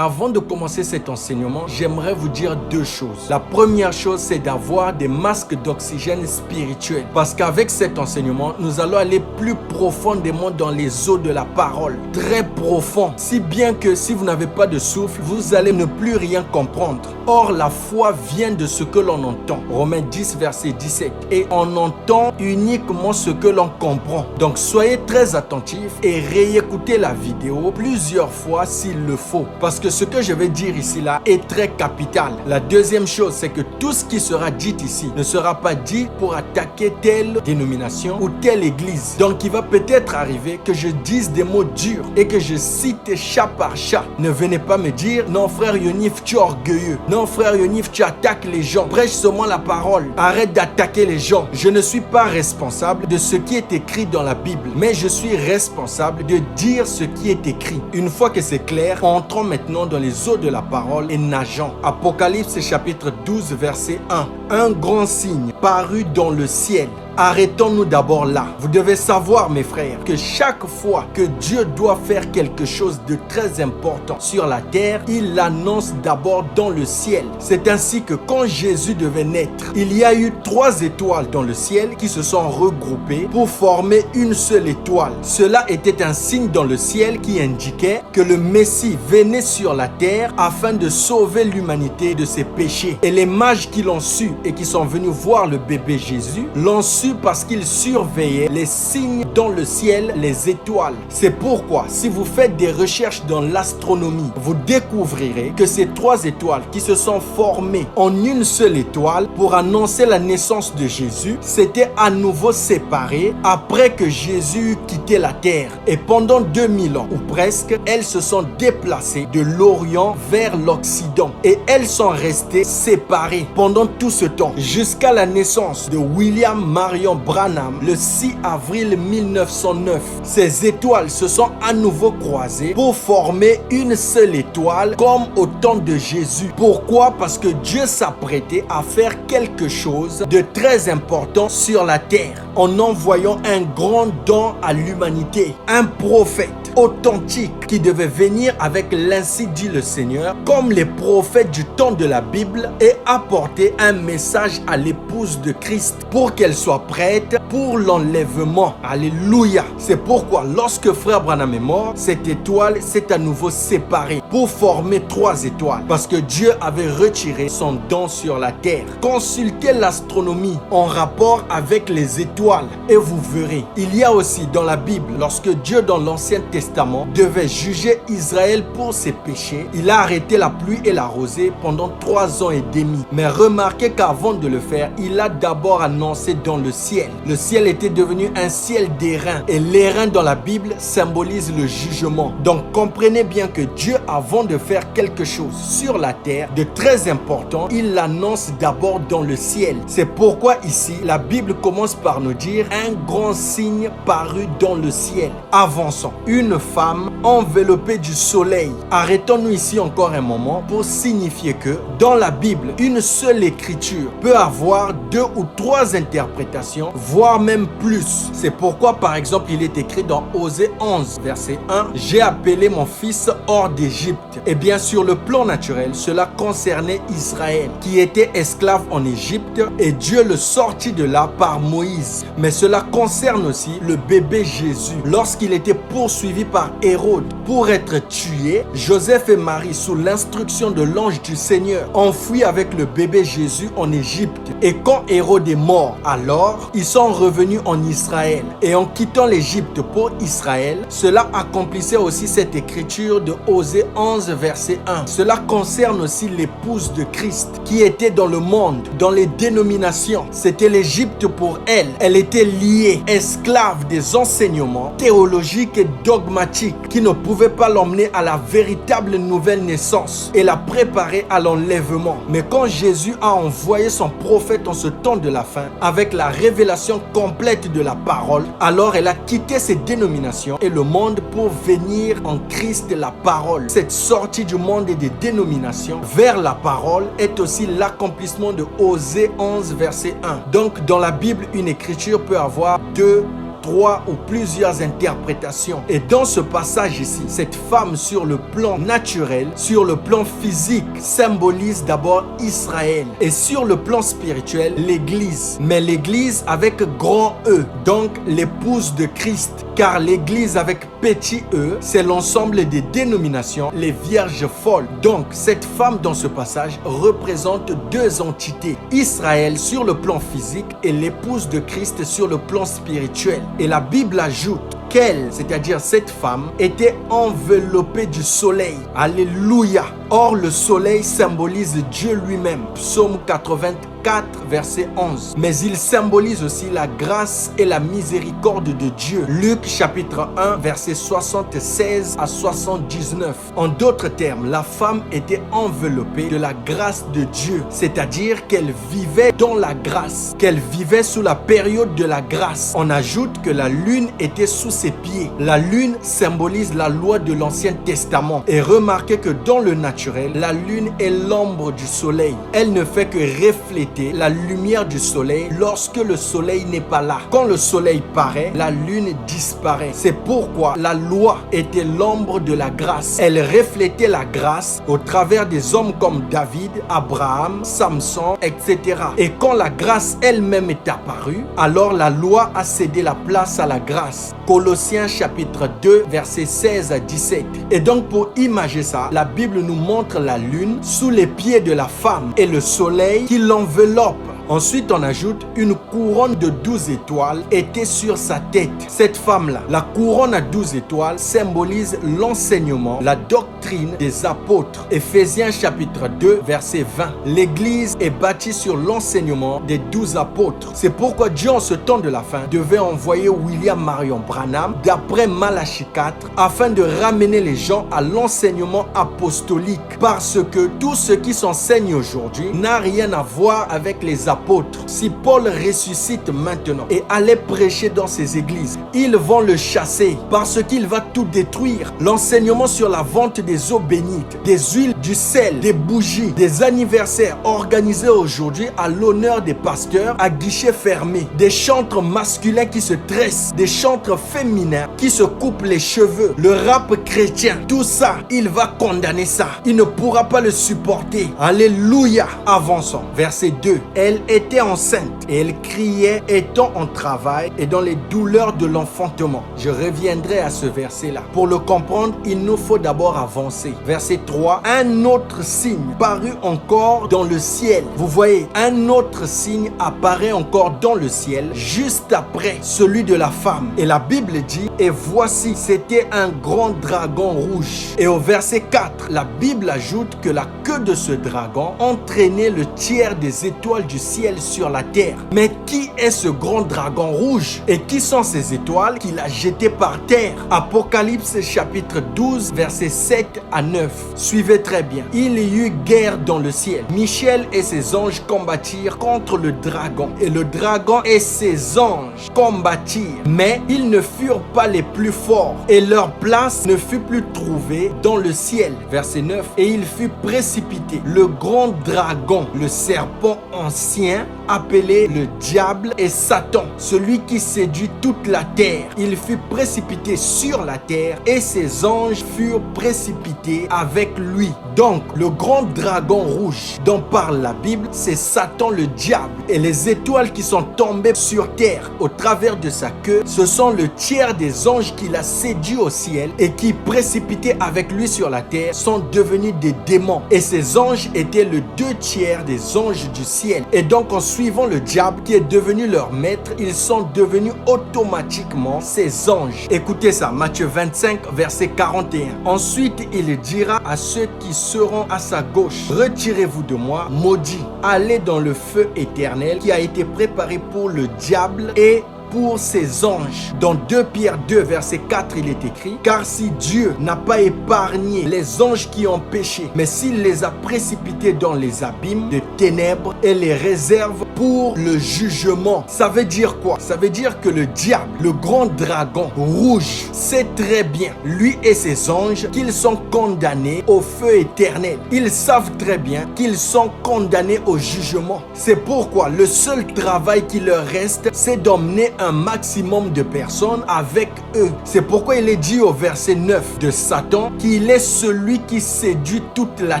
Avant de commencer cet enseignement, j'aimerais vous dire deux choses. La première chose, c'est d'avoir des masques d'oxygène spirituel. Parce qu'avec cet enseignement, nous allons aller plus profondément dans les eaux de la parole. Très profond. Si bien que si vous n'avez pas de souffle, vous allez ne plus rien comprendre. Or, la foi vient de ce que l'on entend. Romains 10, verset 17. Et on entend uniquement ce que l'on comprend. Donc, soyez très attentifs et réécoutez la vidéo plusieurs fois s'il le faut. Parce que ce que je vais dire ici là est très capital. La deuxième chose, c'est que tout ce qui sera dit ici ne sera pas dit pour attaquer telle dénomination ou telle église. Donc il va peut-être arriver que je dise des mots durs et que je cite chat par chat. Ne venez pas me dire non frère Yonif, tu es orgueilleux. Non frère Yonif, tu attaques les gens. Prêche seulement la parole. Arrête d'attaquer les gens. Je ne suis pas responsable de ce qui est écrit dans la Bible, mais je suis responsable de dire ce qui est écrit. Une fois que c'est clair, entrons maintenant dans les eaux de la parole et nageons. Apocalypse chapitre 12 verset 1. Un grand signe parut dans le ciel. Arrêtons-nous d'abord là. Vous devez savoir, mes frères, que chaque fois que Dieu doit faire quelque chose de très important sur la terre, il l'annonce d'abord dans le ciel. C'est ainsi que quand Jésus devait naître, il y a eu 3 étoiles dans le ciel qui se sont regroupées pour former une seule étoile. Cela était un signe dans le ciel qui indiquait que le Messie venait sur la terre afin de sauver l'humanité de ses péchés. Et les mages qui l'ont su et qui sont venus voir le bébé Jésus l'ont su parce qu'ils surveillaient les signes dans le ciel, les étoiles. C'est pourquoi, si vous faites des recherches dans l'astronomie, vous découvrirez que ces 3 étoiles qui se sont formées en une seule étoile pour annoncer la naissance de Jésus, s'étaient à nouveau séparées après que Jésus eut quitté la terre. Et pendant 2000 ans, ou presque, elles se sont déplacées de l'Orient vers l'Occident. Et elles sont restées séparées pendant tout ce temps, jusqu'à la naissance de William Marion Branham le 6 avril 1909. Ces étoiles se sont à nouveau croisées pour former une seule étoile comme au temps de Jésus. Pourquoi? Parce que Dieu s'apprêtait à faire quelque chose de très important sur la terre en envoyant un grand don à l'humanité, un prophète authentique qui devait venir avec l'ainsi dit le Seigneur comme les prophètes du temps de la Bible et apporter un message à l'épouse de Christ pour qu'elle soit prête pour l'enlèvement. Alléluia. C'est pourquoi lorsque frère Branham est mort, cette étoile s'est à nouveau séparée pour former 3 étoiles parce que Dieu avait retiré son don sur la terre. Consultez l'astronomie en rapport avec les étoiles et vous verrez. Il y a aussi dans la Bible, lorsque Dieu dans l'Ancien Testament devait juger Israël pour ses péchés, il a arrêté la pluie et la rosée pendant 3 ans et demi. Mais remarquez qu'avant de le faire, il a d'abord annoncé dans le ciel. Le ciel était devenu un ciel d'airain et l'airain dans la Bible symbolise le jugement. Donc comprenez bien que Dieu, avant de faire quelque chose sur la terre de très important, il l'annonce d'abord dans le ciel. C'est pourquoi ici, la Bible commence par nous dire un grand signe parut dans le ciel. Avançons. Une femme enveloppée du soleil. Arrêtons-nous ici encore un moment pour signifier que dans la Bible, une seule écriture peut avoir 2 ou 3 interprétations, voire même plus. C'est pourquoi par exemple il est écrit dans Osée 11 verset 1, j'ai appelé mon fils hors d'Égypte. Et bien sur le plan naturel, cela concernait Israël qui était esclave en Égypte et Dieu le sortit de là par Moïse. Mais cela concerne aussi le bébé Jésus. Lorsqu'il était poursuivi par Hérode pour être tué, Joseph et Marie, sous l'instruction de l'ange du Seigneur, ont fui avec le bébé Jésus en Égypte. Et quand Hérode est mort, alors ils sont revenus en Israël. Et en quittant l'Égypte pour Israël, cela accomplissait aussi cette écriture de Osée 11 verset 1. Cela concerne aussi l'épouse de Christ qui était dans le monde, dans les dénominations. C'était l'Égypte pour elle. Elle était liée, esclave des enseignements théologiques et dogmatiques qui ne pouvaient pas l'emmener à la véritable nouvelle naissance et la préparer à l'enlèvement. Mais quand Jésus a envoyé son prophète en ce temps de la fin avec la révélation complète de la parole, alors elle a quitté ses dénominations et le monde pour venir en Christ la parole. Cette sortie du monde et des dénominations vers la parole est aussi l'accomplissement de Osée 11 verset 1. Donc dans la Bible, une écriture peut avoir 2, 3 ou plusieurs interprétations. Et dans ce passage ici, cette femme sur le plan naturel, sur le plan physique, symbolise d'abord Israël. Et sur le plan spirituel, l'Église. Mais l'Église avec grand E, donc l'épouse de Christ. Car l'Église avec petit e, c'est l'ensemble des dénominations, les vierges folles. Donc, cette femme dans ce passage représente deux entités. Israël sur le plan physique et l'épouse de Christ sur le plan spirituel. Et la Bible ajoute qu'elle, c'est-à-dire cette femme, était enveloppée du soleil. Alléluia. Or, le soleil symbolise Dieu lui-même. Psaume 84, verset 11. Mais il symbolise aussi la grâce et la miséricorde de Dieu. Luc chapitre 1, verset 76 à 79. En d'autres termes, la femme était enveloppée de la grâce de Dieu. C'est-à-dire qu'elle vivait dans la grâce, qu'elle vivait sous la période de la grâce. On ajoute que la lune était sous ses pieds. La lune symbolise la loi de l'Ancien Testament. Et remarquez que dans le naturel, la lune est l'ombre du soleil. Elle ne fait que refléter la lumière du soleil lorsque le soleil n'est pas là. Quand le soleil paraît, la lune disparaît. C'est pourquoi la loi était l'ombre de la grâce. Elle reflétait la grâce au travers des hommes comme David, Abraham, Samson, etc. Et quand la grâce elle-même est apparue, alors la loi a cédé la place à la grâce. Colossiens chapitre 2, versets 16 à 17. Et donc pour imager ça, la Bible nous montre la lune sous les pieds de la femme et le soleil qui l'enveloppe. Ensuite, on ajoute une couronne de 12 étoiles était sur sa tête. Cette femme-là, la couronne à 12 étoiles symbolise l'enseignement, la doctrine des apôtres. Éphésiens chapitre 2, verset 20. L'Église est bâtie sur l'enseignement des 12 apôtres. C'est pourquoi Dieu, en ce temps de la fin, devait envoyer William Marion Branham, d'après Malachie 4, afin de ramener les gens à l'enseignement apostolique. Parce que tout ce qui s'enseigne aujourd'hui n'a rien à voir avec les apôtres. Si Paul ressuscite maintenant et allait prêcher dans ces églises, ils vont le chasser parce qu'il va tout détruire. L'enseignement sur la vente des eaux bénites, des huiles, du sel, des bougies, des anniversaires organisés aujourd'hui à l'honneur des pasteurs à guichet fermé, des chantres masculins qui se tressent, des chantres féminins qui se coupent les cheveux, le rap chrétien, tout ça, il va condamner ça. Il ne pourra pas le supporter. Alléluia. Avançons. Verset 2. Elle était enceinte et elle criait étant en travail et dans les douleurs de l'enfantement. Je reviendrai à ce verset-là. Pour le comprendre, il nous faut d'abord avancer. Verset 3. Un autre signe parut encore dans le ciel. Vous voyez, un autre signe apparaît encore dans le ciel juste après celui de la femme. Et la Bible dit, et voici, c'était un grand dragon rouge. Et au verset 4, la Bible ajoute que la queue de ce dragon entraînait le tiers des étoiles du ciel sur la terre. Mais qui est ce grand dragon rouge? Et qui sont ces étoiles qu'il a jetées par terre? Apocalypse chapitre 12, versets 7 à 9. Suivez très bien. Il y eut guerre dans le ciel. Michel et ses anges combattirent contre le dragon. Et le dragon et ses anges combattirent. Mais ils ne furent pas les plus forts. Et leur place ne fut plus trouvée dans le ciel. Verset 9. Et il fut précipité. Le grand dragon, le serpent ancien, appelé le diable et Satan, celui qui séduit toute la terre. Il fut précipité sur la terre et ses anges furent précipités avec lui. Donc, le grand dragon rouge dont parle la Bible, c'est Satan le diable. Et les étoiles qui sont tombées sur terre au travers de sa queue, ce sont le tiers des anges qu'il a séduits au ciel et qui, précipités avec lui sur la terre, sont devenus des démons. Et ces anges étaient le 2/3 des anges du ciel. Et donc, en suivant le diable qui est devenu leur maître, ils sont devenus automatiquement ses anges. Écoutez ça, Matthieu 25, verset 41. Ensuite, il dira à ceux qui seront à sa gauche, retirez-vous de moi, maudits, allez dans le feu éternel qui a été préparé pour le diable et pour ses anges. Dans 2 Pierre 2, verset 4, il est écrit, car si Dieu n'a pas épargné les anges qui ont péché, mais s'il les a précipités dans les abîmes de ténèbres et les réserve pour le jugement. Ça veut dire quoi? Ça veut dire que le diable, le grand dragon rouge, sait très bien, lui et ses anges, qu'ils sont condamnés au feu éternel. Ils savent très bien qu'ils sont condamnés au jugement. C'est pourquoi le seul travail qui leur reste, c'est d'emmener un maximum de personnes avec eux. C'est pourquoi il est dit au verset 9 de Satan qu'il est celui qui séduit toute la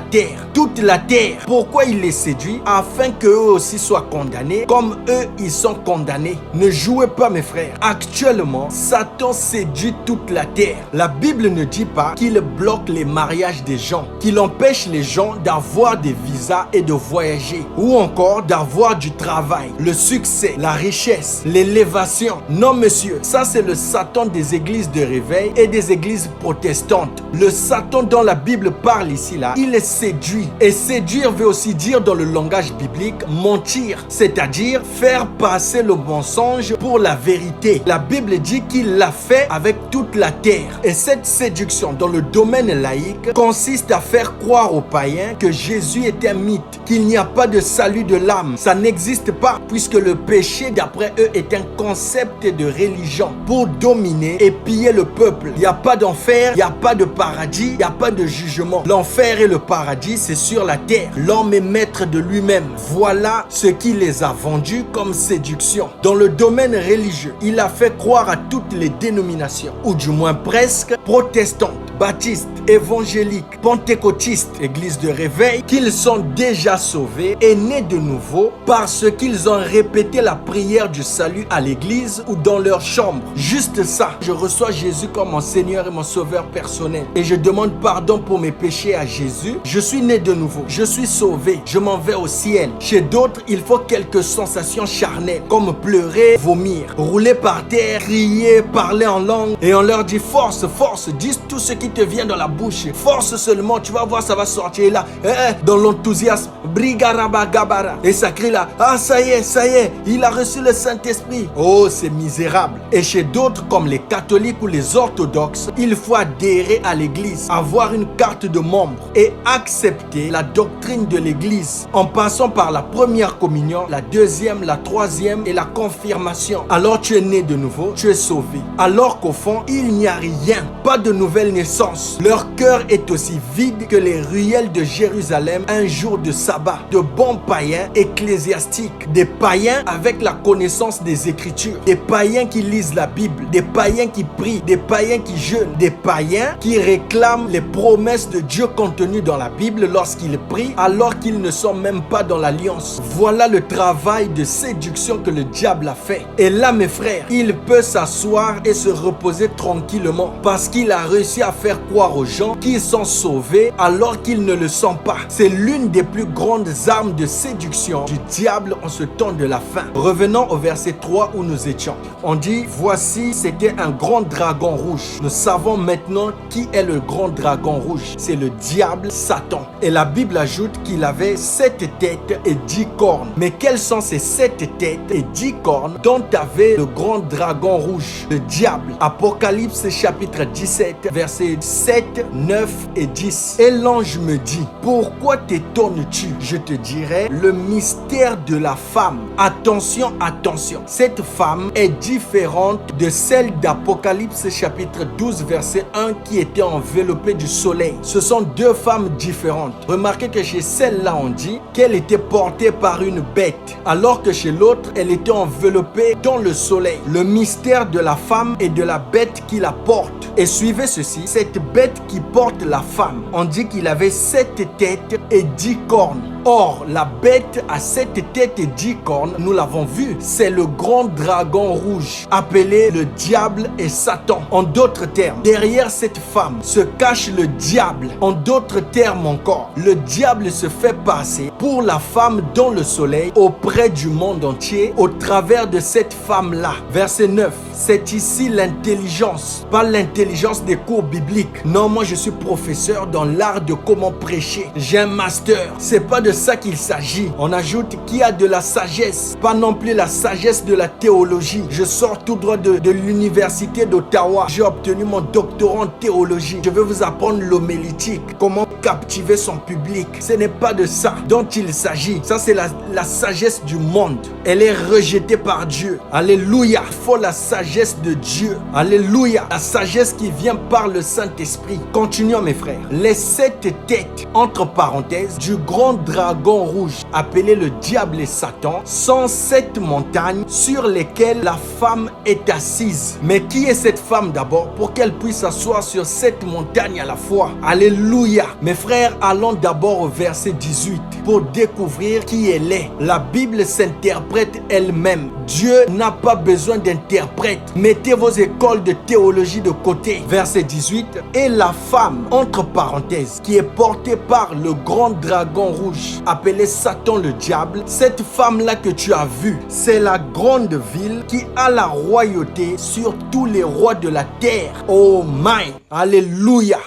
terre. Toute la terre. Pourquoi il les séduit? Afin qu'eux aussi soient condamnés comme eux ils sont condamnés. Ne jouez pas mes frères. Actuellement, Satan séduit toute la terre. La Bible ne dit pas qu'il bloque les mariages des gens, qu'il empêche les gens d'avoir des visas et de voyager, ou encore d'avoir du travail, le succès, la richesse, l'élévation. Non monsieur, ça c'est le Satan des églises de réveil et des églises protestantes. Le Satan dont la Bible parle ici là, il est séduit. Et séduire veut aussi dire dans le langage biblique mentir, c'est-à-dire faire passer le mensonge pour la vérité. La Bible dit qu'il l'a fait avec toute la terre. Et cette séduction dans le domaine laïque consiste à faire croire aux païens que Jésus est un mythe, qu'il n'y a pas de salut de l'âme. Ça n'existe pas puisque le péché d'après eux est un concept de religion pour dominer et piller le peuple. Il n'y a pas d'enfer, il n'y a pas de paradis, il n'y a pas de jugement. L'enfer et le paradis, c'est sur la terre. L'homme est maître de lui-même. Voilà ce qui les a vendus comme séduction. Dans le domaine religieux, il a fait croire à toutes les dénominations, ou du moins presque, protestantes, baptistes, évangéliques, pentecôtistes, églises de réveil, qu'ils sont déjà sauvés et nés de nouveau parce qu'ils ont répété la prière du salut à l'église ou dans leur chambre. Juste ça. Je reçois Jésus comme mon Seigneur et mon Sauveur personnel et je demande pardon pour mes péchés à Jésus. Je suis né de nouveau. Je suis sauvé. Je m'en vais au ciel. Chez d'autres, il faut quelques sensations charnelles comme pleurer, vomir, rouler par terre, crier, parler en langue et on leur dit force, force, dis tout ce qui te vient dans la bouche. Force seulement, tu vas voir, ça va sortir là. Dans l'enthousiasme, Brigaraba Gabara. Et ça crie là, ah ça y est, il a reçu le Saint-Esprit. Oh, c'est misérable. Et chez d'autres comme les catholiques ou les orthodoxes, il faut adhérer à l'église, avoir une carte de membre et accepter la doctrine de l'église en passant par la première communion, la deuxième, la troisième et la confirmation. Alors tu es né de nouveau, tu es sauvé. Alors qu'au fond, il n'y a rien, pas de nouvelle naissance. Leur cœur est aussi vide que les ruelles de Jérusalem un jour de sabbat. De bons païens ecclésiastiques, des païens avec la connaissance des Écritures, des païens qui lisent la Bible, des païens qui prient, des païens qui jeûnent, des païens qui réclament les promesses de Dieu contenues dans la Bible lorsqu'ils prient alors qu'ils ne sont même pas dans l'alliance. Voilà le travail de séduction que le diable a fait. Et là mes frères, il peut s'asseoir et se reposer tranquillement parce qu'il a réussi à faire croire aux gens qu'ils sont sauvés alors qu'ils ne le sont pas. C'est l'une des plus grandes armes de séduction du diable en ce temps de la fin. Revenons au verset 3 où nous étions. On dit, voici, c'était un grand dragon rouge. Nous savons maintenant qui est le grand dragon rouge. C'est le diable Satan. Et la Bible ajoute qu'il avait 7 têtes et 10 cornes. Mais quelles sont ces 7 têtes et 10 cornes dont avait le grand dragon rouge, le diable? Apocalypse chapitre 17, versets 7, 9 et 10. Et l'ange me dit, pourquoi t'étonnes-tu? Je te dirai le mystère de la femme. Attention, attention. Cette femme est différente de celle d'Apocalypse chapitre 12, verset 1 qui était enveloppée du soleil. Ce sont deux femmes différentes. Remarquez que chez celle-là, on dit qu'elle était portée par une bête, alors que chez l'autre, elle était enveloppée dans le soleil. Le mystère de la femme et de la bête qui la porte. Et suivez ceci, cette bête qui porte la femme, on dit qu'il avait 7 têtes et 10 cornes. Or, la bête à 7 têtes et 10 cornes, nous l'avons vu, c'est le grand dragon rouge, appelé le diable et Satan. En d'autres termes, derrière cette femme se cache le diable. En d'autres termes encore, le diable se fait passer pour la femme dans le soleil auprès du monde entier au travers de cette femme-là. Verset 9, c'est ici l'intelligence, pas l'intelligence des cours bibliques. Non, moi je suis professeur dans l'art de comment prêcher. J'ai un master. C'est pas de ça qu'il s'agit. On ajoute qu'il y a de la sagesse, pas non plus la sagesse de la théologie. Je sors tout droit de l'université d'Ottawa. J'ai obtenu mon doctorat en théologie. Je vais vous apprendre l'homélétique, comment captiver son public. Ce n'est pas de ça dont il s'agit. Ça, c'est la sagesse du monde. Elle est rejetée par Dieu. Alléluia. Il faut la sagesse de Dieu. Alléluia. La sagesse qui vient par le Saint-Esprit. Continuons, mes frères. Les 7 têtes, entre parenthèses, du grand dragon rouge, appelé le diable et Satan, sont 7 montagnes sur lesquelles la femme est assise. Mais qui est cette femme d'abord pour qu'elle puisse s'asseoir sur 7 montagnes à la fois? Alléluia. Mes frères, allons d'abord au verset 18 pour découvrir qui elle est. La Bible s'interprète elle-même. Dieu n'a pas besoin d'interprète. Mettez vos écoles de théologie de côté. Verset 18. Et la femme, entre parenthèses, qui est portée par le grand dragon rouge, appelé Satan le diable, cette femme-là que tu as vue, c'est la grande ville qui a la royauté sur tous les rois de la terre. Oh my! Alléluia!